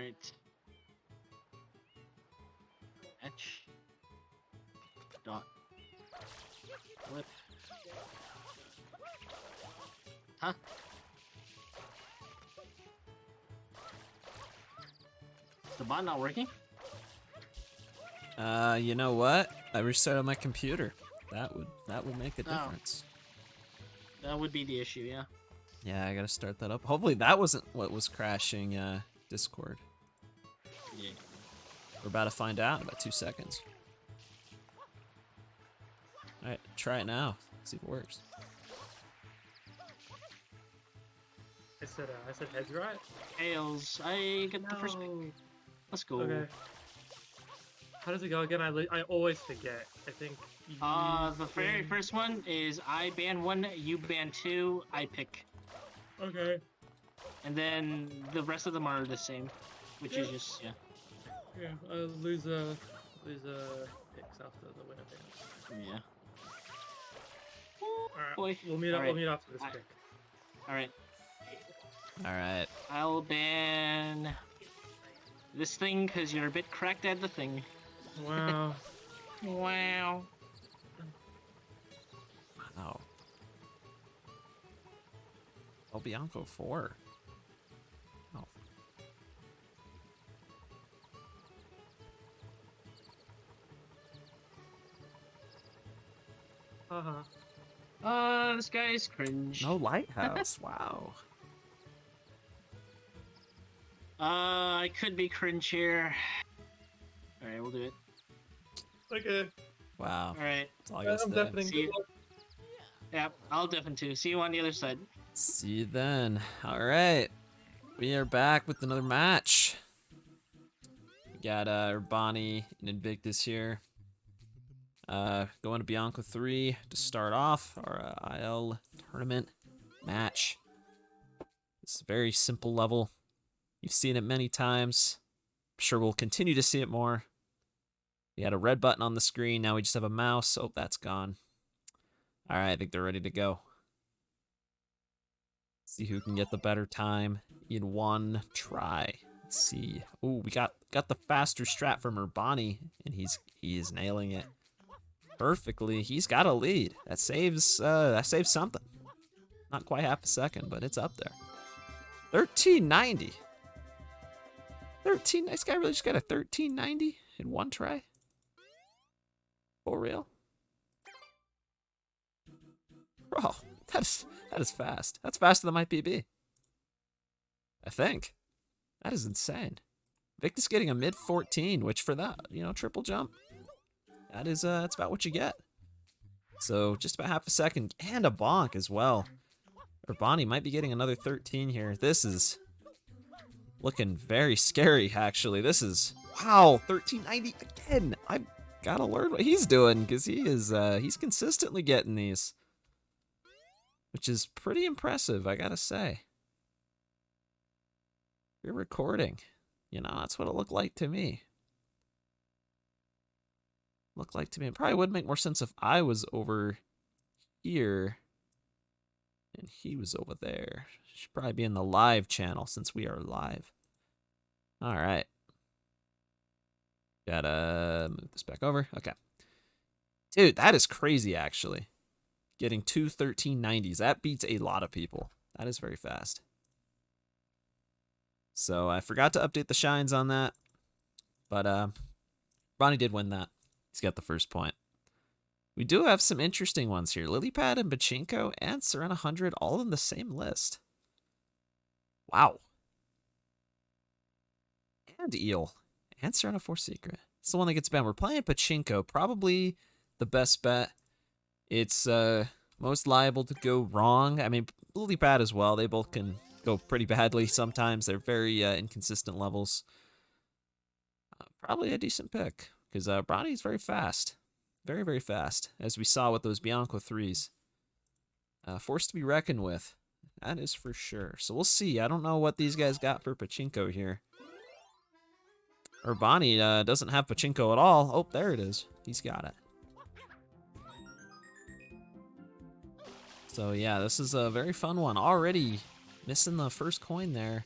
Alright. Etch. Dot. Flip. Huh? Is the bot not working? You know what? I restarted my computer. That would make a difference. That would be the issue, yeah. Yeah, I gotta start that up. Hopefully that wasn't what was crashing Discord. Yeah. We're about to find out in about 2 seconds. Alright, try it now. See if it works. I said heads right. Tails, I get the first pick. Let's go. Okay. How does it go again? I always forget. I think. The very first one is I ban one, you ban two, I pick. Okay. And then the rest of them are the same, which is just, yeah. Yeah. Loser picks after the winner picks. Yeah. Alright. Boy. We'll meet up. Alright. We'll meet after this pick. Alright. Alright. I'll ban this thing because you're a bit cracked at the thing. Wow. Wow. Wow. El Bianco 4. Oh. This guy's cringe. No lighthouse. Wow. I could be cringe here. Alright, we'll do it. Okay. Wow. Alright. That's all I gotta I'm say. definitely See you. Yep, I'll deafen too. See you on the other side. See you then. Alright. We are back with another match. We got Urbani and Invictus here. Going to Bianco 3 to start off our IL tournament match. It's a very simple level. You've seen it many times. I'm sure we'll continue to see it more. We had a red button on the screen. Now we just have a mouse. Oh, that's gone. All right, I think they're ready to go. See who can get the better time in one try. Let's see. Oh, we got the faster strat from Urbani, and he is nailing it perfectly. He's got a lead. That saves something. Not quite half a second, but it's up there. 1390. This guy really just got a 1390 in one try. For real? Bro, that is fast. That's faster than my PB. I think. That is insane. Victus getting a mid 14, which for that, triple jump, that's about what you get. So just about half a second and a bonk as well. Urbani might be getting another 13 here. This is looking very scary, actually. This is, wow, 1390 again. I've got to learn what he's doing because he's consistently getting these, which is pretty impressive, I gotta say. You're recording. That's what it looked like to me. It probably would make more sense if I was over here and he was over there. Should probably be in the live channel since we are live. All right. Gotta move this back over. Okay. Dude, that is crazy, actually. Getting two 1390s. That beats a lot of people. That is very fast. So I forgot to update the shines on that. But Ronnie did win that. He's got the first point. We do have some interesting ones here. Lilypad and Pachinko and Serena 100 all in the same list. Wow. And Eel. And Serena 4 Secret. It's the one that gets banned. We're playing Pachinko. Probably the best bet. It's most liable to go wrong. I mean, Lilypad as well. They both can go pretty badly sometimes. They're very inconsistent levels. Probably a decent pick. Because Bronny's very fast. Very, very fast. As we saw with those Bianco 3s. Forced to be reckoned with. That is for sure. So we'll see. I don't know what these guys got for Pachinko here. Urbani doesn't have Pachinko at all. Oh, there it is. He's got it. So yeah, this is a very fun one. Already missing the first coin there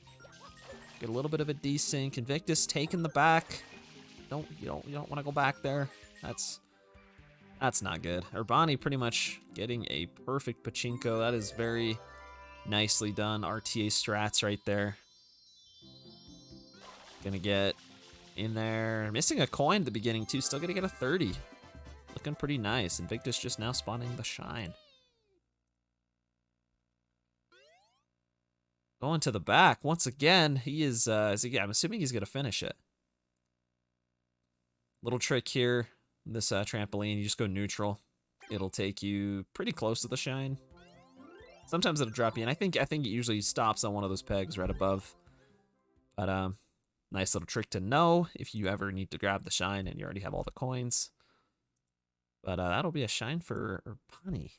Get a little bit of a desync. Invictus taking the back. You don't want to go back there. That's not good. Urbani pretty much getting a perfect pachinko. That is very nicely done. RTA strats right there. Gonna get in there. Missing a coin at the beginning too. Still gonna get a 30. Looking pretty nice. Invictus just now spawning the shine. Going to the back once again. He is. I'm assuming he's gonna finish it. Little trick here. This trampoline, you just go neutral. It'll take you pretty close to the shine. Sometimes it'll drop you, and I think it usually stops on one of those pegs right above. But nice little trick to know if you ever need to grab the shine and you already have all the coins. But that'll be a shine for Urbani.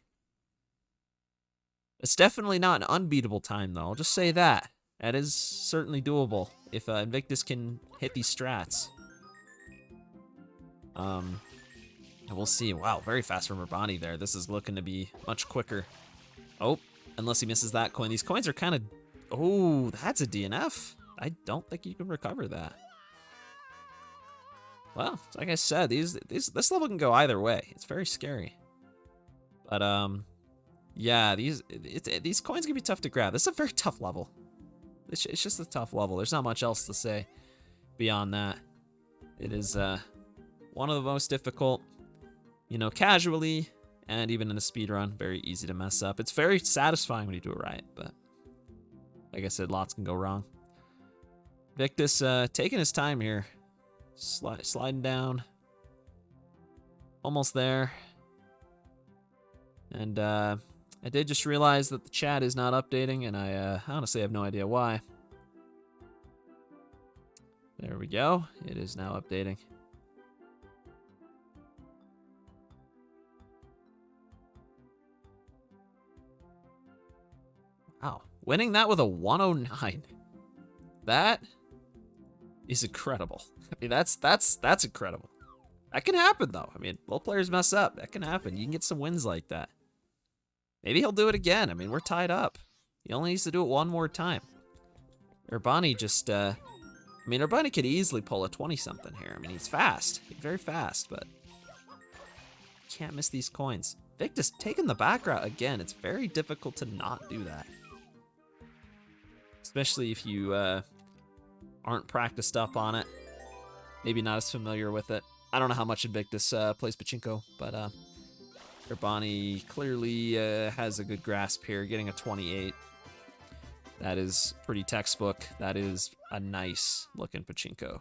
It's definitely not an unbeatable time, though. I'll just say that. That is certainly doable if Invictus can hit these strats. And we'll see. Wow, very fast from Urbani there. This is looking to be much quicker. Oh, unless he misses that coin. These coins are kind of... Oh, that's a DNF. I don't think you can recover that. Well, like I said, this level can go either way. It's very scary. But, yeah, these coins can be tough to grab. This is a very tough level. It's just a tough level. There's not much else to say beyond that. It is, one of the most difficult, you know, casually, and even in a speedrun, very easy to mess up. It's very satisfying when you do it right, but like I said, lots can go wrong. Victus taking his time here. Sliding down. Almost there. And I did just realize that the chat is not updating, and I honestly have no idea why. There we go. It is now updating. Wow. Winning that with a 109. That is incredible. I mean, that's incredible. That can happen, though. I mean, both players mess up. That can happen. You can get some wins like that. Maybe he'll do it again. I mean, we're tied up. He only needs to do it one more time. Urbani just, I mean, Urbani could easily pull a 20-something here. I mean, he's fast. He's very fast, but can't miss these coins. Victus taking the back route again. It's very difficult to not do that. Especially if you aren't practiced up on it. Maybe not as familiar with it. I don't know how much Invictus plays pachinko, but Urbani clearly has a good grasp here, getting a 28. That is pretty textbook. That is a nice looking pachinko.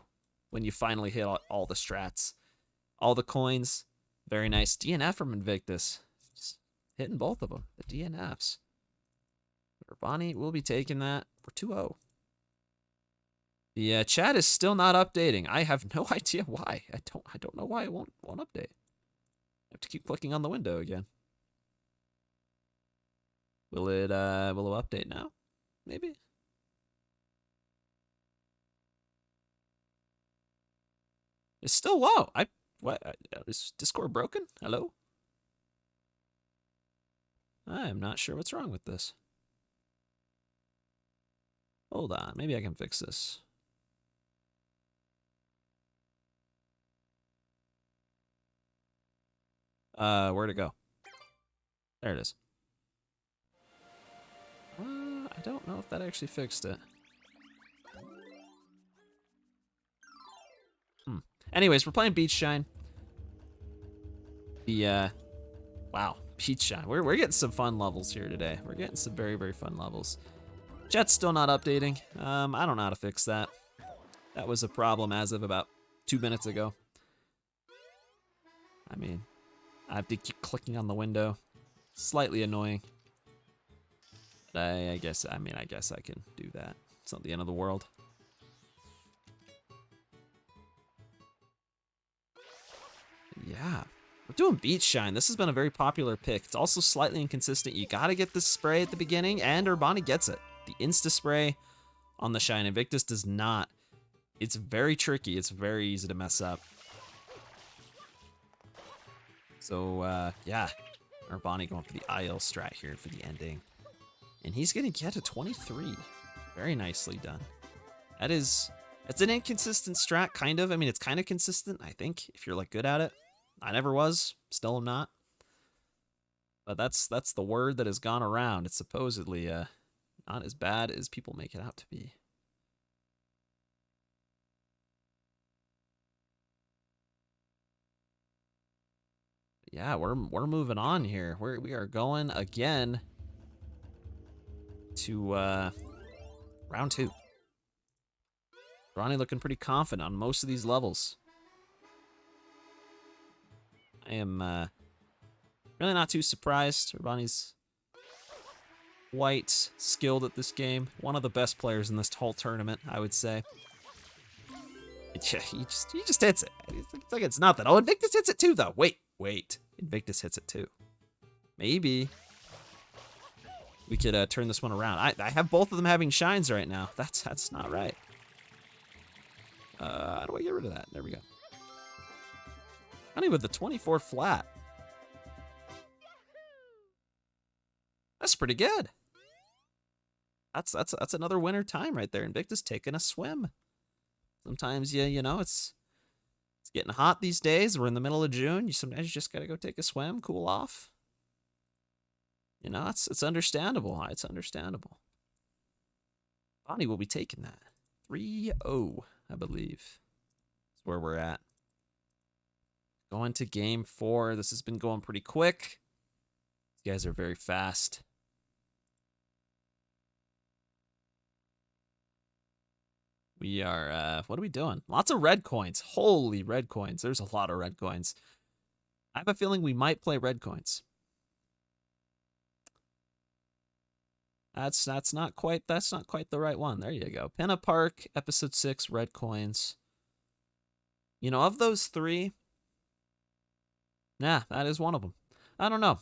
When you finally hit all the strats. All the coins, very nice. DNF from Invictus. Just hitting both of them, the DNFs. Urbani will be taking that for 2-0. The chat is still not updating. I have no idea why. I don't know why it won't update. I have to keep clicking on the window again. Will it update now? Maybe. It's still low. Is Discord broken? Hello? I'm not sure what's wrong with this. Hold on, maybe I can fix this. Where'd it go? There it is. I don't know if that actually fixed it. Anyways, we're playing Beach Shine. Wow, Beach Shine. We're getting some fun levels here today. We're getting some very, very fun levels. Chat's still not updating. I don't know how to fix that. That was a problem as of about 2 minutes ago. I mean, I have to keep clicking on the window. Slightly annoying. But I guess I can do that. It's not the end of the world. Yeah. We're doing Beach Shine. This has been a very popular pick. It's also slightly inconsistent. You gotta get the spray at the beginning, and Urbani gets it. The insta spray on the Shine. Invictus does not. It's very tricky. It's very easy to mess up. So, yeah. Urbani going for the IL strat here for the ending. And he's gonna get a 23. Very nicely done. It's an inconsistent strat, kind of. I mean, it's kind of consistent, I think, if you're like good at it. I never was, still am not. But that's the word that has gone around. It's supposedly not as bad as people make it out to be. Yeah, we're moving on here. We are going again to round 2. Ronnie looking pretty confident on most of these levels. I am really not too surprised. Ronnie's quite skilled at this game. One of the best players in this whole tournament, I would say. He just hits it. It's like it's nothing. Oh, Invictus hits it too, though. Wait. Invictus hits it too. Maybe we could turn this one around. I have both of them having shines right now. That's not right. How do I get rid of that? There we go. Honey with the 24 flat. That's pretty good. That's another winner time right there. Invictus taking a swim. Sometimes you know it's getting hot these days. We're in the middle of June. Sometimes you just gotta go take a swim, cool off. You know, it's understandable. It's understandable. Bonnie will be taking that. 3-0, I believe. That's where we're at. Going to game 4. This has been going pretty quick. These guys are very fast. We are, what are we doing? Lots of red coins. Holy red coins. There's a lot of red coins. I have a feeling we might play red coins. That's not quite the right one. There you go. Pinna Park, episode 6, red coins. You know, of those 3, yeah, that is one of them. I don't know.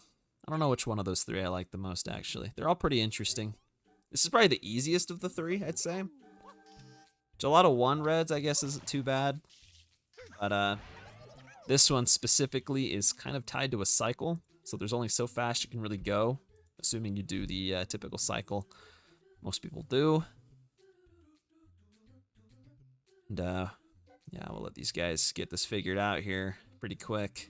I don't know which one of those 3 I like the most, actually. They're all pretty interesting. This is probably the easiest of the 3, I'd say. Which a lot of 1 reds, I guess, isn't too bad. But this one specifically is kind of tied to a cycle. So there's only so fast you can really go. Assuming you do the typical cycle. Most people do. And, yeah, we'll let these guys get this figured out here pretty quick.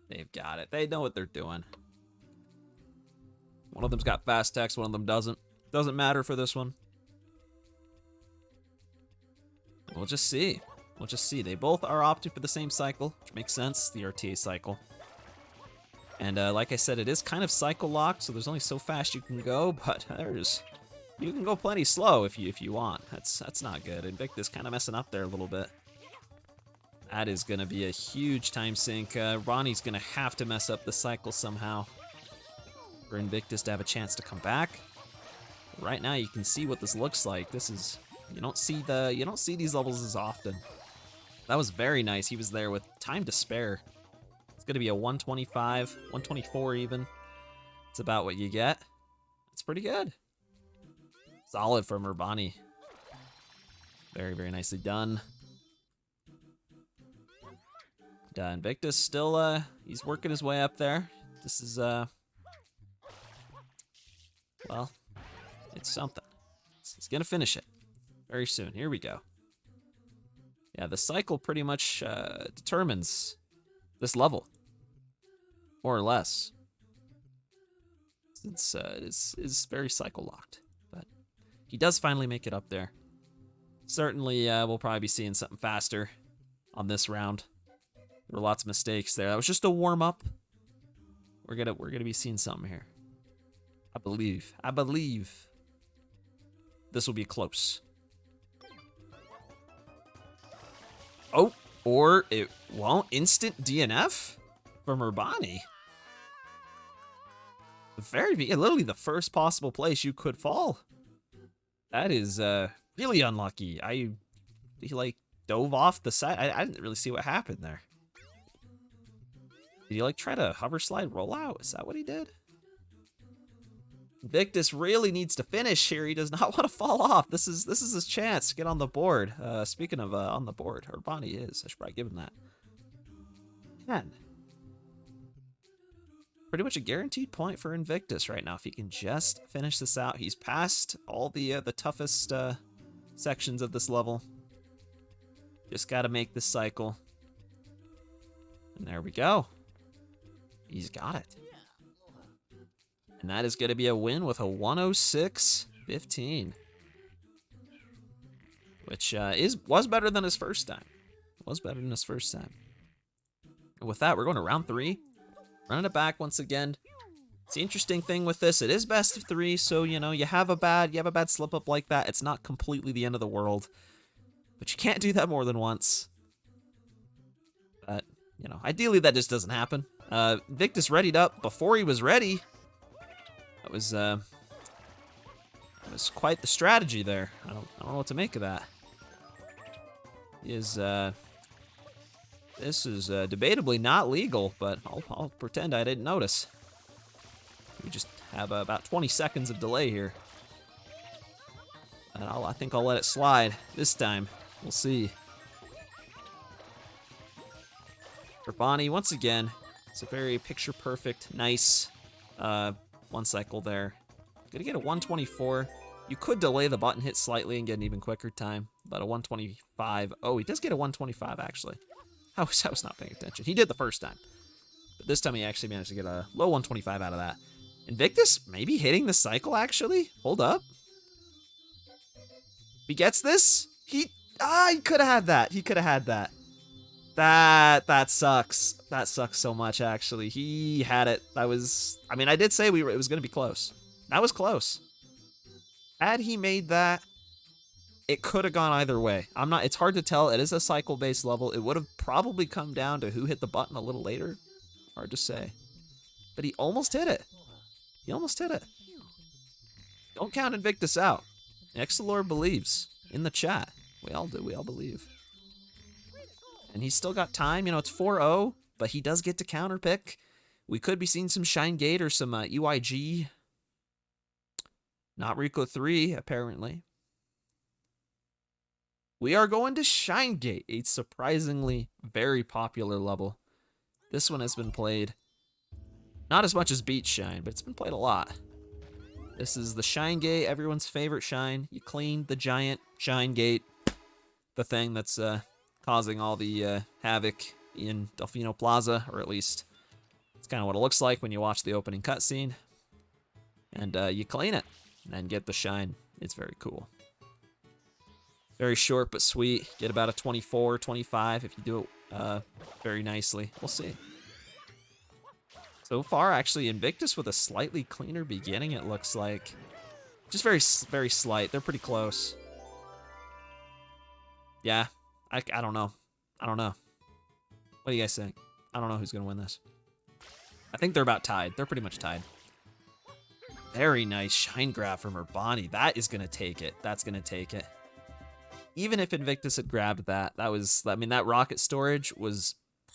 They've got it. They know what they're doing. One of them's got fast text, one of them doesn't. Doesn't matter for this one. We'll just see. We'll just see. They both are opting for the same cycle, which makes sense, the RTA cycle. And like I said, it is kind of cycle locked, so there's only so fast you can go, but you can go plenty slow if you want. That's not good. Invictus kind of messing up there a little bit. That is going to be a huge time sink. Ronnie's going to have to mess up the cycle somehow for Invictus to have a chance to come back. Right now, you can see what this looks like. This is you don't see these levels as often. That was very nice. He was there with time to spare. It's going to be a 125, 124 even. It's about what you get. It's pretty good. Solid from Urbani. Very, very nicely done. Invictus still, he's working his way up there. This is, well, it's something. He's going to finish it very soon. Here we go. Yeah, the cycle pretty much determines this level, more or less. Since it is very cycle locked, but he does finally make it up there. Certainly, we'll probably be seeing something faster on this round. There were lots of mistakes there. That was just a warm up. We're gonna be seeing something here. I believe this will be close. Oh, or it won't. Instant DNF from Urbani. Literally the first possible place you could fall. That is really unlucky. He like dove off the side. I didn't really see what happened there. Did he like try to hover slide roll out? Is that what he did? Victus really needs to finish here. He does not want to fall off. This is his chance to get on the board. Speaking of on the board, Urbani is. I should probably give him that. 10. pretty much a guaranteed point for Invictus right now. If he can just finish this out, he's passed all the toughest sections of this level. Just got to make this cycle. And there we go. He's got it. And that is going to be a win with a 106.15. Which was better than his first time. Was better than his first time. And with that, we're going to round 3. Running it back once again. It's the interesting thing with this. It is best of 3, so you know you have a bad slip up like that. It's not completely the end of the world, but you can't do that more than once. But you know, ideally that just doesn't happen. Victus readied up before he was ready. That was quite the strategy there. I don't know what to make of that. This is debatably not legal, but I'll pretend I didn't notice. We just have about 20 seconds of delay here. And I think I'll let it slide this time. We'll see. For Bonnie, once again, it's a very picture-perfect, nice one cycle there. Gonna get a 124. You could delay the button hit slightly and get an even quicker time, but a 125. Oh, he does get a 125, actually. I was not paying attention. He did the first time. But this time he actually managed to get a low 125 out of that. Invictus maybe hitting the cycle, actually? Hold up. He gets this? He could have had that. He could have had that. That sucks. That sucks so much, actually. He had it. I mean, I did say it was going to be close. That was close. Had he made that, it could have gone either way. It's hard to tell. It is a cycle-based level. It would have probably come down to who hit the button a little later. Hard to say. But he almost hit it. He almost hit it. Don't count Invictus out. Exalor believes in the chat. We all do. We all believe. And he's still got time. You know, it's 4-0, but he does get to counter pick. We could be seeing some Shine Gate or some EYG. Not Rico 3, apparently. We are going to Shine Gate, a surprisingly very popular level. This one has been played not as much as Beach Shine, but it's been played a lot. This is the Shine Gate, everyone's favorite shine. You clean the giant Shine Gate, the thing that's causing all the havoc in Delfino Plaza, or at least it's kind of what it looks like when you watch the opening cutscene. And you clean it and get the shine. It's very cool. Very short but sweet. Get about a 24, 25 if you do it very nicely. We'll see. So far, actually, Invictus with a slightly cleaner beginning, it looks like. Just very, very slight. They're pretty close. Yeah, I don't know. I don't know. What do you guys think? I don't know who's going to win this. I think they're about tied. They're pretty much tied. Very nice shine grab from Urbani. That is going to take it. That's going to take it. Even if Invictus had grabbed that, that rocket storage was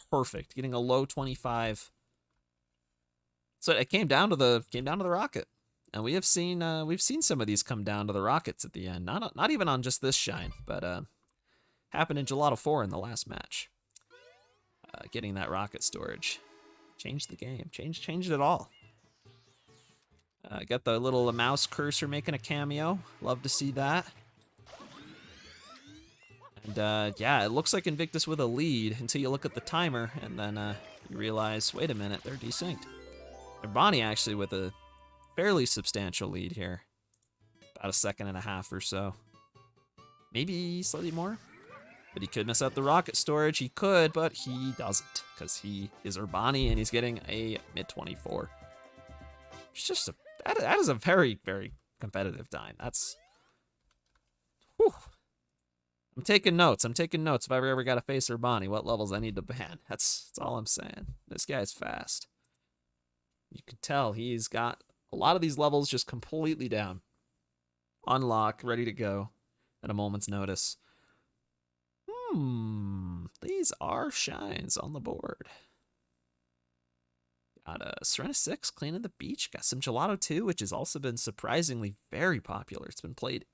perfect. Getting a low 25. So it came down to the rocket. And we've seen some of these come down to the rockets at the end. Not even on just this shine, but happened in Gelato 4 in the last match. Getting that rocket storage. Changed the game. Changed it all. Got the little mouse cursor making a cameo. Love to see that. And yeah, it looks like Invictus with a lead until you look at the timer, and then you realize, wait a minute, they're desynced. Urbani actually with a fairly substantial lead here. About a second and a half or so. Maybe slightly more. But he could miss out the rocket storage. He could, but he doesn't. Because he is Urbani and he's getting a mid-24. It's just that is a very, very competitive time. That's... Whew. I'm taking notes. If I ever got to face Urbani, what levels I need to ban. That's all I'm saying. This guy's fast. You can tell he's got a lot of these levels just completely down. Unlock, ready to go at a moment's notice. These are shines on the board. Got Serena 6, cleaning the beach. Got some Gelato 2, which has also been surprisingly very popular. It's been played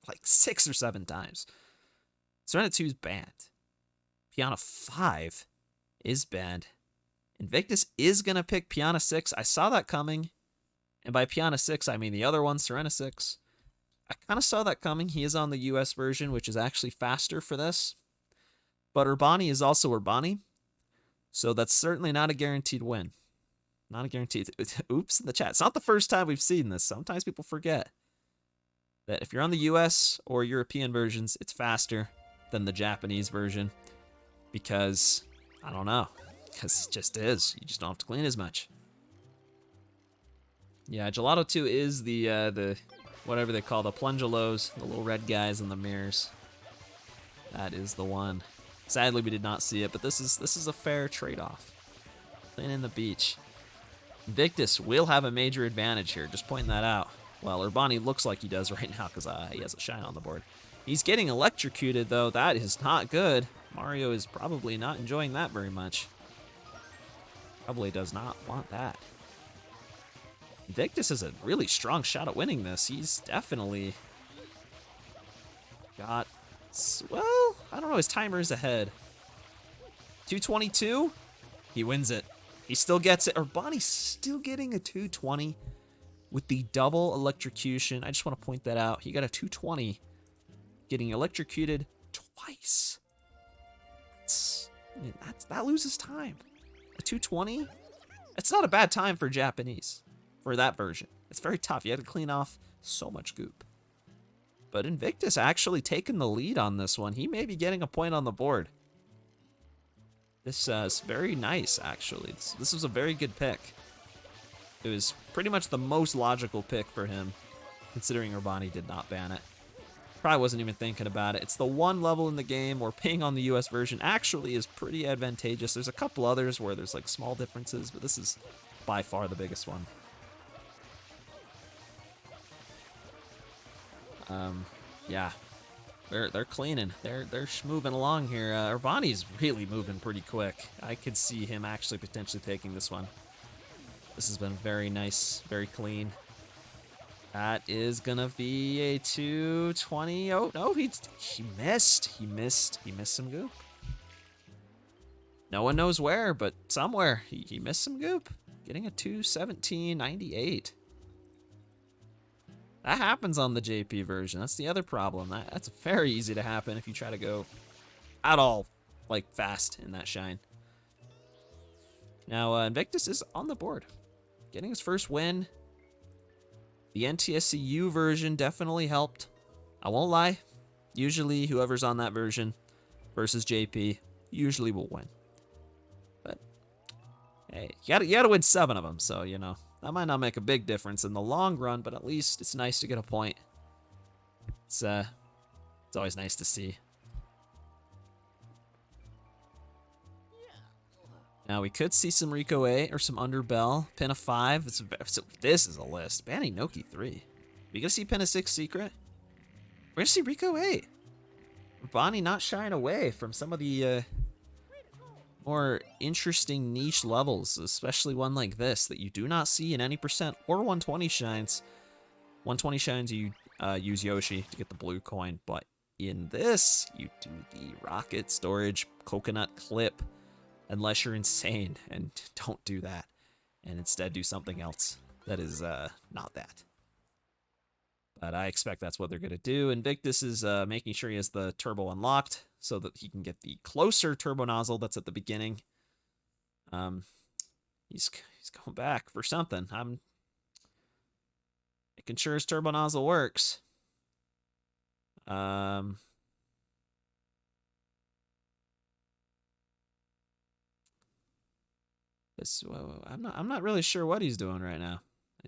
like 6 or 7 times. Serena 2 is banned. Piano 5 is banned. Invictus is going to pick Piana 6. I saw that coming. And by Piana 6, I mean the other one, Serena 6. I kind of saw that coming. He is on the US version, which is actually faster for this. But Urbani is also Urbani. So that's certainly not a guaranteed win. Not a guaranteed. Oops, in the chat. It's not the first time we've seen this. Sometimes people forget that if you're on the US or European versions, it's faster than the Japanese version. Because, I don't know. Because it just is. You just don't have to clean as much. Yeah, Gelato 2 is the whatever they call the plungelos, the little red guys in the mirrors. That is the one. Sadly, we did not see it, but this is a fair trade-off. Cleaning the beach. Invictus will have a major advantage here, just pointing that out. Well, Urbani looks like he does right now because he has a shine on the board. He's getting electrocuted, though. That is not good. Mario is probably not enjoying that very much. Probably does not want that. Invictus has a really strong shot at winning this. He's definitely got, well, I don't know, his timer is ahead. 222, he wins it. He still gets it. Urbani's still getting a 220 with the double electrocution. I just want to point that out. He got a 220, getting electrocuted twice. That loses time. A 220, it's not a bad time for Japanese. For that version. It's very tough. You had to clean off so much goop. But Invictus actually taking the lead on this one. He may be getting a point on the board. This is very nice, actually. This was a very good pick. It was pretty much the most logical pick for him, considering Urbani did not ban it. Probably wasn't even thinking about it. It's the one level in the game where ping on the US version actually is pretty advantageous. There's a couple others where there's like small differences, but this is by far the biggest one. Yeah, they're cleaning. They're moving along here. Urbani's really moving pretty quick. I could see him actually potentially taking this one. This has been very nice, very clean. That is gonna be a 220. Oh no, he missed. He missed some goop. No one knows where, but somewhere he missed some goop. Getting a 217.98. That happens on the JP version. That's the other problem. That's very easy to happen if you try to go at all, like, fast in that shine. Now, Invictus is on the board. Getting his first win. The NTSCU version definitely helped. I won't lie. Usually, whoever's on that version versus JP usually will win. But, hey, you gotta win 7 of them, so, you know. That might not make a big difference in the long run, but at least it's nice to get a point. It's always nice to see. Now we could see some Rico 8 or some Underbell. Pin a 5. This is a list. Banning Noki 3. We gonna see Pin a 6 secret? We're gonna see Rico 8. Bonnie not shying away from some of the more interesting niche levels, especially one like this that you do not see in any percent or 120 shines. 120 shines you use Yoshi to get the blue coin, but in this you do the rocket storage coconut clip unless you're insane, and don't do that and instead do something else that is not that. But I expect that's what they're going to do. Invictus is making sure he has the turbo unlocked so that he can get the closer turbo nozzle that's at the beginning. He's going back for something. I'm making sure his turbo nozzle works. I'm not really sure what he's doing right now.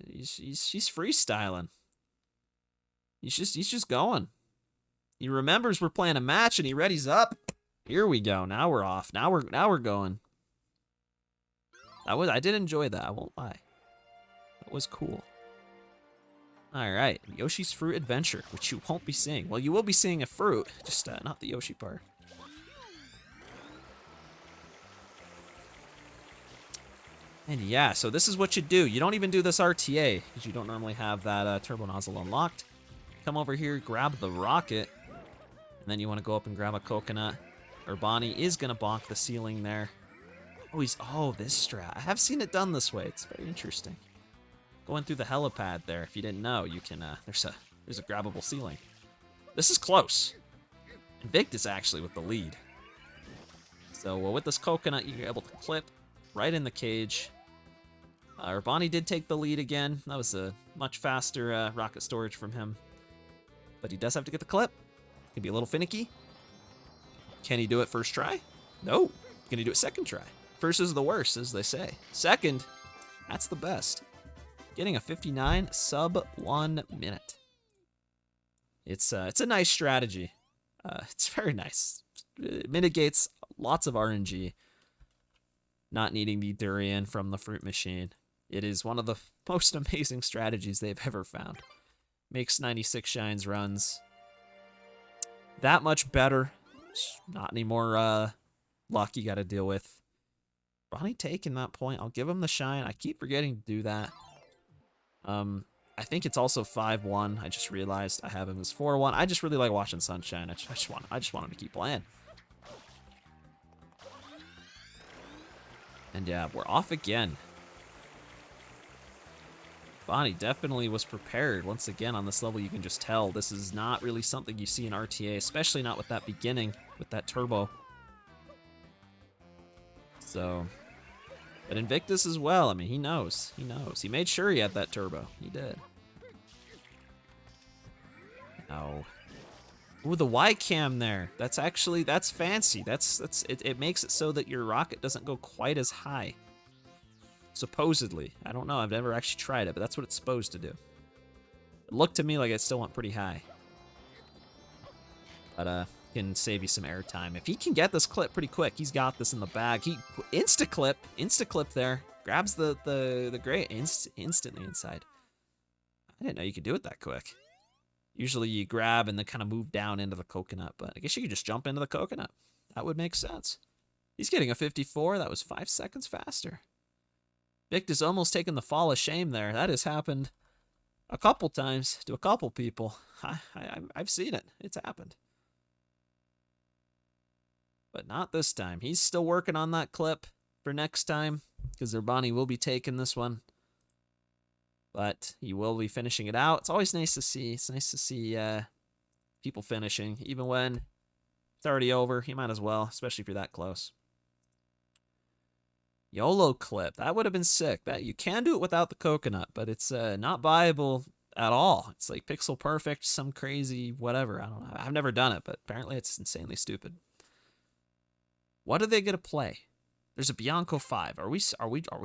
He's freestyling. He's just going. He remembers we're playing a match and he readies up. Here we go. Now we're off. Now we're going. I did enjoy that. I won't lie. That was cool. All right, Yoshi's Fruit Adventure, which you won't be seeing. Well, you will be seeing a fruit, just not the Yoshi part. And yeah, so this is what you do. You don't even do this RTA because you don't normally have that turbo nozzle unlocked. Come over here, grab the rocket, and then you want to go up and grab a coconut. Urbani is going to bonk the ceiling there. Oh, this strat. I have seen it done this way. It's very interesting. Going through the helipad there. If you didn't know, you can, there's a grabbable ceiling. This is close. Invictus actually with the lead. So with this coconut, you're able to clip right in the cage. Urbani did take the lead again. That was a much faster rocket storage from him. But he does have to get the clip. Can be a little finicky. Can he do it first try? No. Can he do it second try? First is the worst, as they say. Second, that's the best. Getting a 59 sub 1 minute. It's a nice strategy. It's very nice. It mitigates lots of RNG. Not needing the durian from the fruit machine. It is one of the most amazing strategies they've ever found. Makes 96 shines runs that much better. Not any more luck you got to deal with. Ronnie taking that point. I'll give him the shine. I keep forgetting to do that. I think it's also 5-1. I just realized I have him as 4-1. I just really like watching Sunshine. I just want him to keep playing. And yeah, we're off again. Bonnie definitely was prepared. Once again, on this level, you can just tell this is not really something you see in RTA, especially not with that beginning, with that turbo. So, but Invictus as well. I mean, he knows. He knows. He made sure he had that turbo. He did. No. Ooh, the Y cam there. That's fancy. It makes it so that your rocket doesn't go quite as high. Supposedly. I don't know. I've never actually tried it, but that's what it's supposed to do. It looked to me like it still went pretty high. But can save you some airtime. If he can get this clip pretty quick, he's got this in the bag. He insta-clip there. Grabs the gray instantly inside. I didn't know you could do it that quick. Usually you grab and then kind of move down into the coconut, but I guess you could just jump into the coconut. That would make sense. He's getting a 54. That was 5 seconds faster. Victor's almost taken the fall of shame there. That has happened a couple times to a couple people. I've seen it. It's happened. But not this time. He's still working on that clip for next time because Urbani will be taking this one. But he will be finishing it out. It's always nice to see. It's nice to see people finishing. Even when it's already over, you might as well, especially if you're that close. YOLO clip. That would have been sick. That you can do it without the coconut, but it's not viable at all. It's like pixel perfect, some crazy whatever. I don't know. I've never done it, but apparently it's insanely stupid. What are they gonna play? There's a Bianco 5. Are we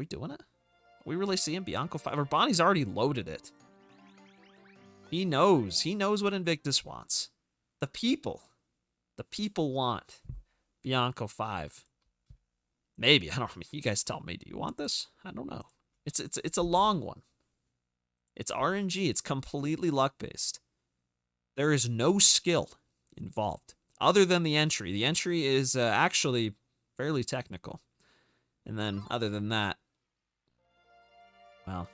doing it? Are we really seeing Bianco 5? Or Bonnie's already loaded it. He knows. He knows what Invictus wants. The people want Bianco 5. Maybe. I don't know. You guys tell me. Do you want this? I don't know. It's a long one. It's RNG. It's completely luck-based. There is no skill involved other than the entry. The entry is actually fairly technical. And then other than that, well,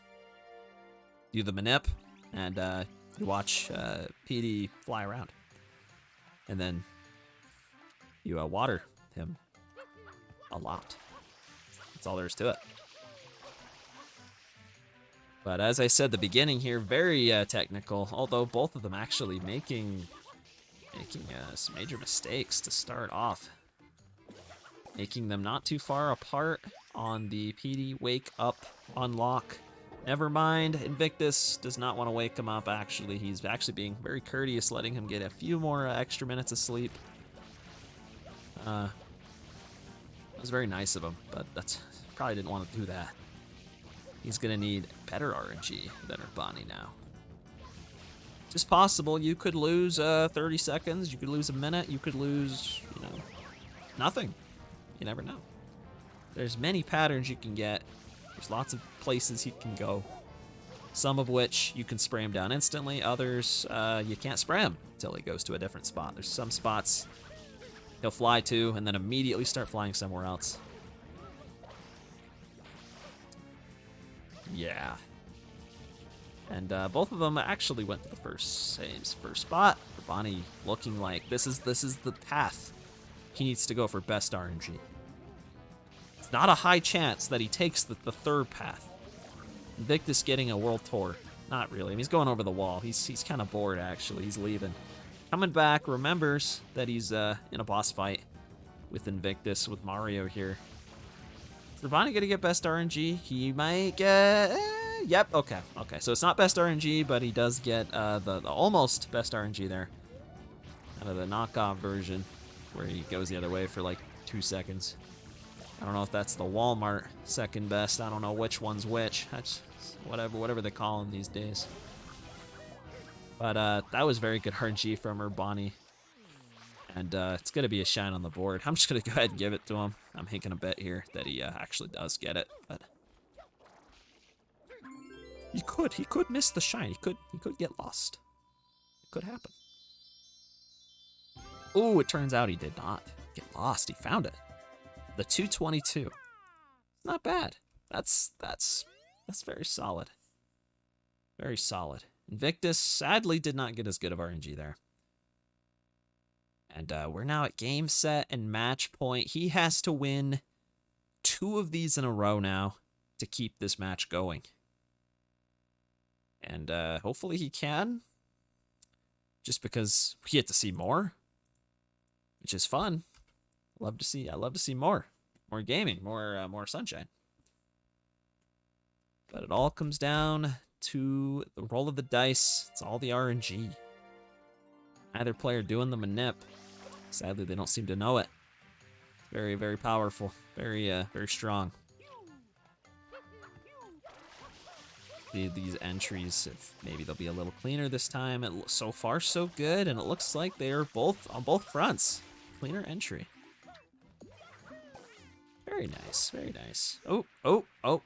do the manip and you watch PD fly around. And then you water him a lot. That's all there is to it. But as I said at the beginning here, very technical, although both of them actually making some major mistakes to start off. Making them not too far apart on the PD wake up unlock. Never mind, Invictus does not want to wake him up, actually. He's actually being very courteous, letting him get a few more extra minutes of sleep. That was very nice of him, but that's probably didn't want to do that. He's going to need better RNG than Urbani now. Just possible. You could lose 30 seconds. You could lose a minute. You could lose, nothing. You never know. There's many patterns you can get. There's lots of places he can go. Some of which you can spray him down instantly. Others, you can't spray him until he goes to a different spot. There's some spots he'll fly to and then immediately start flying somewhere else. Yeah. And both of them actually went to the first spot. Urbani looking like this is the path he needs to go for best RNG. It's not a high chance that he takes the third path. Invictus getting a world tour. Not really. I mean, he's going over the wall. He's kind of bored, actually. He's leaving. Coming back, remembers that he's in a boss fight with Invictus, with Mario here. Is Urbani going to get best RNG? He might get... Yep, okay. Okay, so it's not best RNG, but he does get the almost best RNG there. Out of the knockoff version, where he goes the other way for like 2 seconds. I don't know if that's the Walmart second best. I don't know which one's which. That's whatever they call them these days. But that was very good RNG from Urbani. And it's going to be a shine on the board. I'm just going to go ahead and give it to him. I'm making a bet here that he actually does get it. But he could miss the shine. He could get lost. It could happen. Oh, it turns out he did not get lost. He found it. The 222. Not bad. That's very solid. Very solid. Invictus sadly did not get as good of RNG there. And we're now at game, set, and match point. He has to win 2 of these in a row now to keep this match going. And hopefully he can. Just because we get to see more, which is fun. I love to see more gaming, more sunshine. But it all comes down to the roll of the dice. It's all the RNG. Either player doing the manip. Sadly, they don't seem to know it. Very, very powerful. Very strong. These entries, if maybe they'll be a little cleaner this time. So far, so good, and it looks like they are both on both fronts. Cleaner entry. Very nice, very nice. Oh,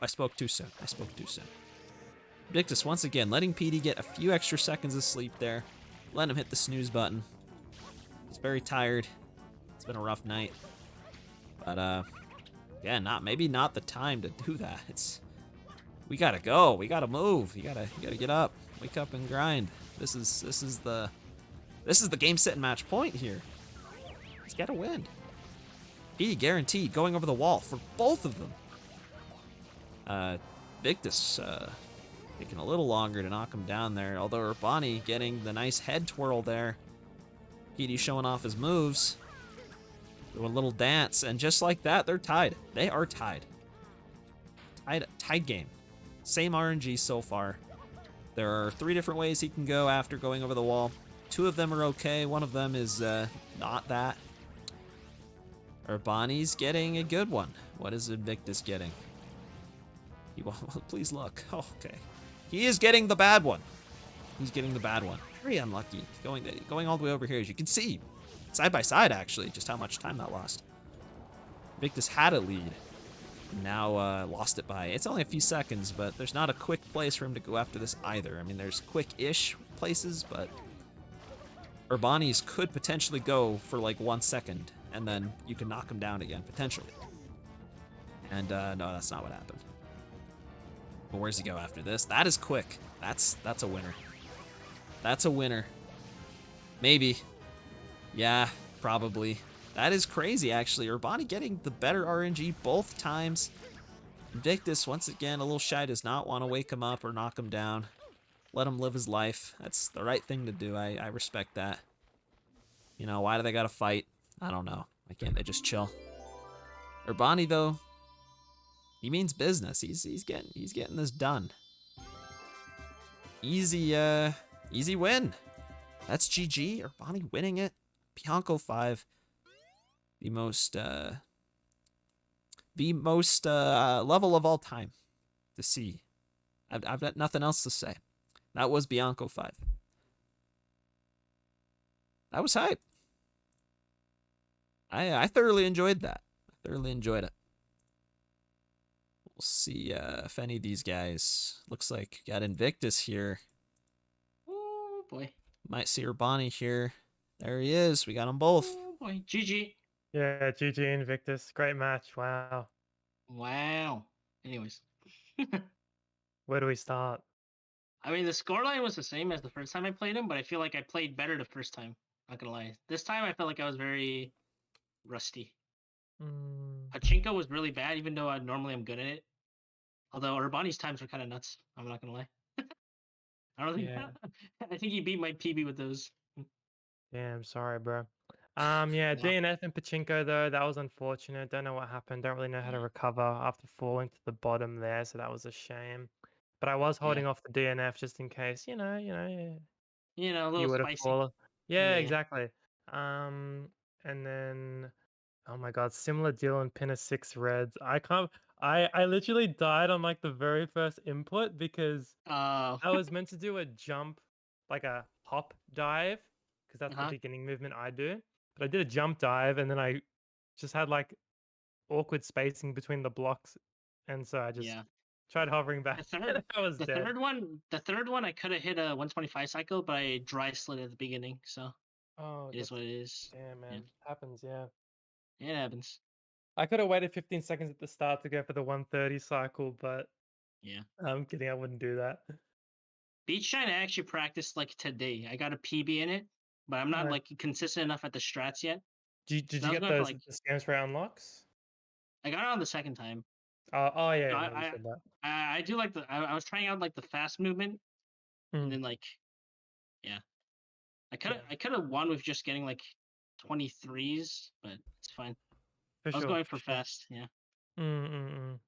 I spoke too soon. Invictus once again letting PD get a few extra seconds of sleep there. Letting him hit the snooze button. He's very tired. It's been a rough night. But yeah, maybe not the time to do that. We gotta go. We gotta move. You gotta get up. Wake up and grind. This is the game, set, and match point here. He's gotta win. He guaranteed going over the wall for both of them. Victus taking a little longer to knock him down there. Although Urbani getting the nice head twirl there. PD showing off his moves. Doing a little dance, and just like that, they're tied. They are tied. Tied game. Same RNG so far. There are 3 different ways he can go after going over the wall. 2 of them are okay. One of them is not that. Urbani's getting a good one. What is Invictus getting? Please look. Oh, okay. He is getting the bad one. He's getting the bad one. Very unlucky. Going all the way over here, as you can see. Side by side, actually, just how much time that lost. Invictus had a lead. Now lost it by, it's only a few seconds, but there's not a quick place for him to go after this either. I mean, there's quick-ish places, but Urbani's could potentially go for like 1 second, and then you can knock him down again, potentially. And no, that's not what happened. But where's he go after this? That is quick. That's a winner. That's a winner. Maybe. Yeah, probably. That is crazy, actually. Urbani getting the better RNG both times. Invictus, once again, a little shy, does not want to wake him up or knock him down. Let him live his life. That's the right thing to do. I respect that. You know, why do they gotta fight? I don't know. Why can't they just chill? Urbani, though, he means business. He's getting this done. Easy win. That's GG. Urbani winning it. Bianco 5. The most level of all time to see. I've got nothing else to say. That was Bianco 5. That was hype. I thoroughly enjoyed that. I thoroughly enjoyed it. We'll see if any of these guys, looks like got Invictus here. Oh boy. Might see Urbani here. There he is. We got them both. Oh boy. GG. Yeah, GG Invictus. Great match. Wow. Wow. Anyways. Where do we start? I mean, the scoreline was the same as the first time I played him, but I feel like I played better the first time. Not gonna lie. This time I felt like I was very rusty. Pachinko was really bad, even though normally I'm good at it. Although Urbani's times were kind of nuts. I'm not gonna lie. I don't think. Yeah. I think he beat my PB with those. Damn, sorry, bro. Yeah, No. DNF and Pachinko though, that was unfortunate. Don't know what happened. Don't really know how to Yeah. recover after falling to the bottom there, so that was a shame. But I was Yeah. holding off the DNF just in case, A you little would have spicy. fallen. Yeah, Yeah. exactly. And then, oh my God, similar deal in Pinner 6 Reds. I can't. I literally died on like the very first input because Uh. I was meant to do a jump, like a hop dive, because that's the Huh. beginning movement I do. But I did a jump dive and then I just had like awkward spacing between the blocks. And so I just Yeah. tried hovering back The and third. I was The dead. third one. The third one. I could have hit a 125 cycle, but I dry slid at the beginning. So Oh, it is that's what it is. damn, Yeah. man. Happens, yeah. It happens. I could have waited 15 seconds at the start to go for the 130 cycle, but Yeah. I'm kidding. I wouldn't do that. Beach Shine I actually practiced like today. I got a PB in it, but I'm not Alright. like consistent enough at the strats yet. Did So you I was get going for those like the scams for unlocks? I got it on the second time. Oh So yeah, yeah, you said that. I do like I was trying out like the fast movement and Mm, then like yeah. yeah, I could have won with just getting like 23s, but it's fine. for I was sure, going for for sure. fast, yeah. Mm, mm,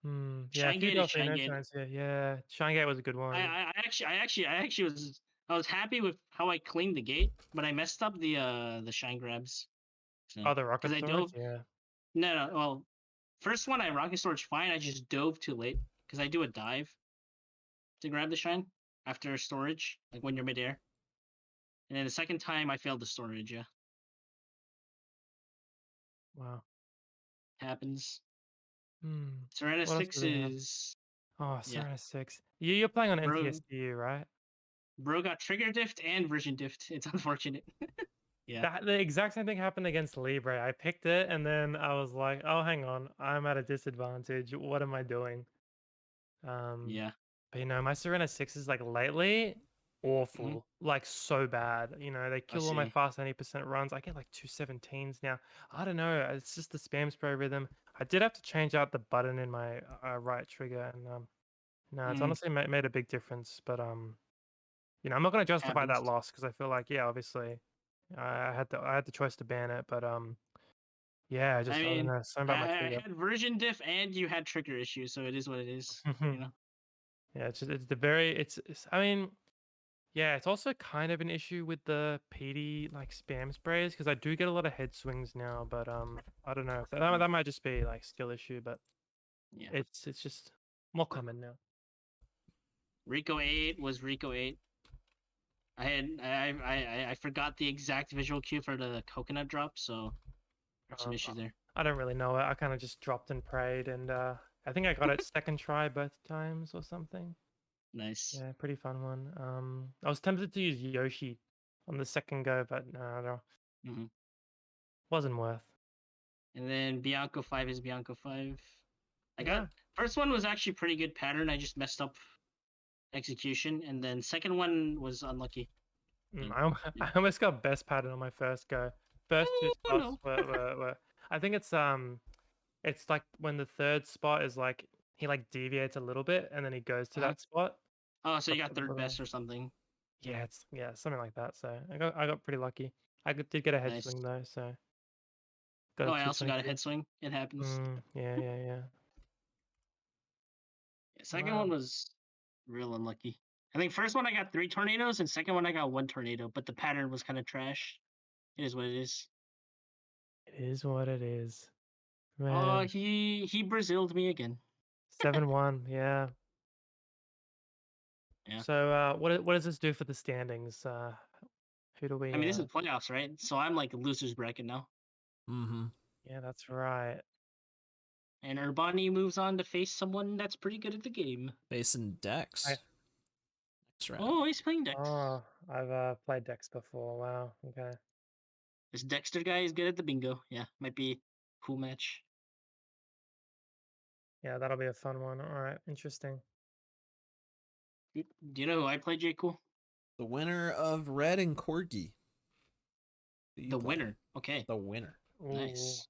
mm. Yeah, a Shine few Gate is Delphino Shine Gate. times, yeah, yeah. Shine was a good one. I actually was I was happy with how I cleaned the gate, but I messed up the shine grabs. So Oh, the rocket because I storage, dove yeah. no, well, first one I rocket storage fine. I just dove too late because I do a dive to grab the shine after storage, like when you're midair. And then the second time I failed the storage. Yeah, Wow. happens. Hmm. Serena What else do six they have? is Oh, yeah. Serena 6. You're playing on Bro, NTSDU, right? bro got trigger diff and version diff. It's unfortunate. Yeah, That the exact same thing happened against Libre. I picked it and then I was like, oh, hang on, I'm at a disadvantage. What am I doing? Um, yeah. but my Serena 6 is like lately Hmm. awful, like so bad. They I kill all my see. fast 90% runs. I get like 217s now. I don't know. It's just the spam spray rhythm. I did have to change out the button in my right trigger, and no, it's Mm, honestly made a big difference. But I'm not gonna justify that happens. loss because I feel like, yeah, obviously, I had the choice to ban it, but yeah, I I don't mean, know, something about my I trigger. had version diff and you had trigger issues, so it is what it is. You know. Yeah, it's the very it's I mean, yeah, it's also kind of an issue with the PD like spam sprays because I do get a lot of head swings now, but I don't know. Mm, That might just be like skill issue, but yeah. it's just more common now. Rico 8 was Rico 8. I forgot the exact visual cue for the coconut drop, so there's some Um, I issues there. I don't really know it. I kind of just dropped and prayed, and I think I got it second try both times or something. Nice. Yeah, pretty fun one. I was tempted to use Yoshi on the second go, but no, Hmm. wasn't worth. And then Bianco 5 is Bianco 5. I got Yeah. first one was actually pretty good pattern. I just messed up execution, and then second one was unlucky. And yeah. I almost got best pattern on my first go. First two Oh spots no. were I think it's like when the third spot is like he like deviates a little bit and then he goes to Uh-huh. that spot. Oh, so you But got third best or something. yeah, it's something like that. So I got pretty lucky. Did get a head Nice. swing though, so got Oh, a I also got a 222. head swing. It happens. Yeah, yeah, yeah. Yeah, second one Wow. was real unlucky. I think first one I got 3 tornadoes, and second one I got 1 tornado, but the pattern was kind of trash. It is what it is. It is what it is. Oh, Man. he Braziled me again. 7-1, yeah. Yeah. So what does this do for the standings? Who do I we mean, this is playoffs, right? So I'm like losers bracket now. Mm-hmm. yeah, that's right. And Urbani moves on to face someone that's pretty good at the game. Facing I Dex. Next round. Oh, he's playing Dex. Oh, I've played Dex before. Wow. Okay. This Dexter guy is good at the bingo. Yeah, might be a cool match. Yeah, that'll be a fun one. All right. Interesting. Do you know who I play, J. Cool? The winner of Red and Corgi. Who you The play? winner. Okay, The winner. Ooh. nice.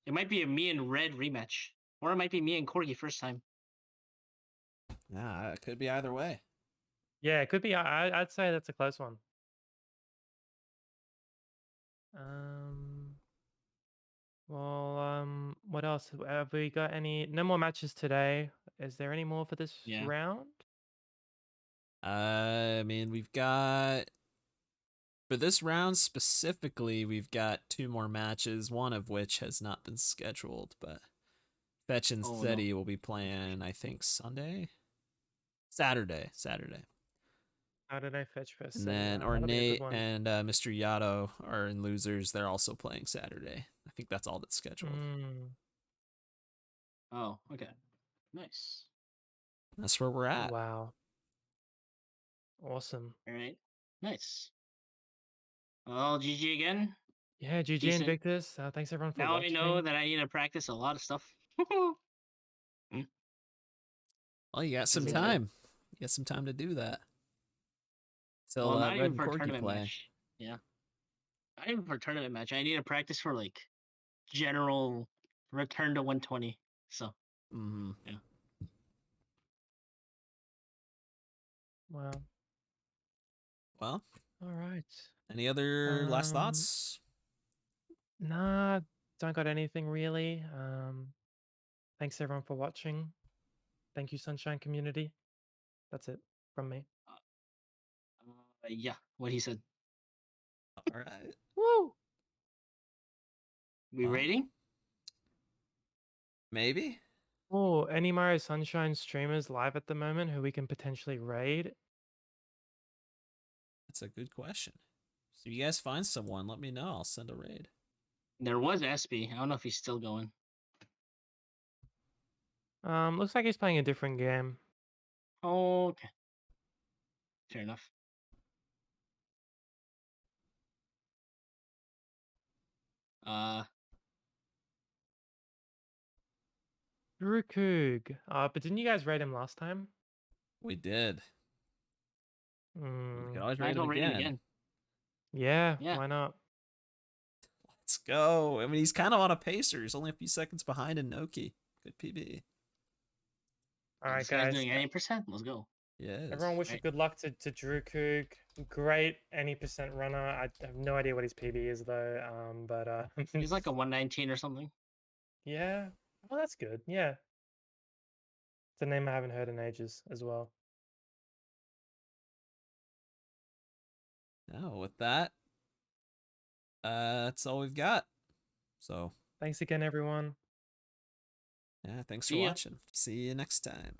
It might be a me and Red rematch, or it might be me and Corgi first time. Yeah, it could be either way. Yeah, it could be. I'd say that's a close one. What else? Have we got any? No more matches today. Is there any more for this Yeah. round? I mean, we've got for this round specifically, we've got 2 more matches, one of which has not been scheduled, but Fetch and Oh, Steady will be playing, I think, Saturday. How did I fetch first? And then That'll be a good Ornate one. and Mr. Yato are in losers. They're also playing Saturday. I think that's all that's scheduled. Mm, Oh, okay. Nice. That's where we're at. wow. Awesome. All right. Nice. Well, GG again. Yeah, GG Decent. Invictus. Thanks everyone for Now watching. I know that I need to practice a lot of stuff. Well, you got some Is it- time. You got some time to do that. Till Well, not Red even and for a Corgi tournament play. match. Yeah. Not even for a tournament match. I need to practice for like general return to 120. So Mm-hmm. yeah. Wow. Well, All right. any other last Um, thoughts? Nah, don't got anything really. Thanks everyone for watching. Thank you, Sunshine Community. That's it from me. Yeah. What he said. All right. Woo! We Well, rating? maybe. Oh, any Mario Sunshine streamers live at the moment who we can potentially raid? That's a good question. So you guys find someone, let me know. I'll send a raid. There was SB. I don't know if he's still going. Looks like he's playing a different game. Okay. Fair enough. Uh, Drew Coog. But didn't you guys raid him last time? We did. We can always might raid as him well rate him again. again. Yeah, Yeah. why not? Let's go. I mean, he's kind of on a pacer. He's only a few seconds behind in Noki. Good PB. All right, This guy's guys. doing 80%. Let's go. Yes. Everyone wish you Right. good luck to Drew Coog. Great any percent runner. I have no idea what his PB is though. He's like a 119 or something. Yeah. Well, that's good. Yeah. It's a name I haven't heard in ages as well. Now, with that, that's all we've got. So, Thanks again, everyone. yeah, thanks for See ya. watching. See you next time.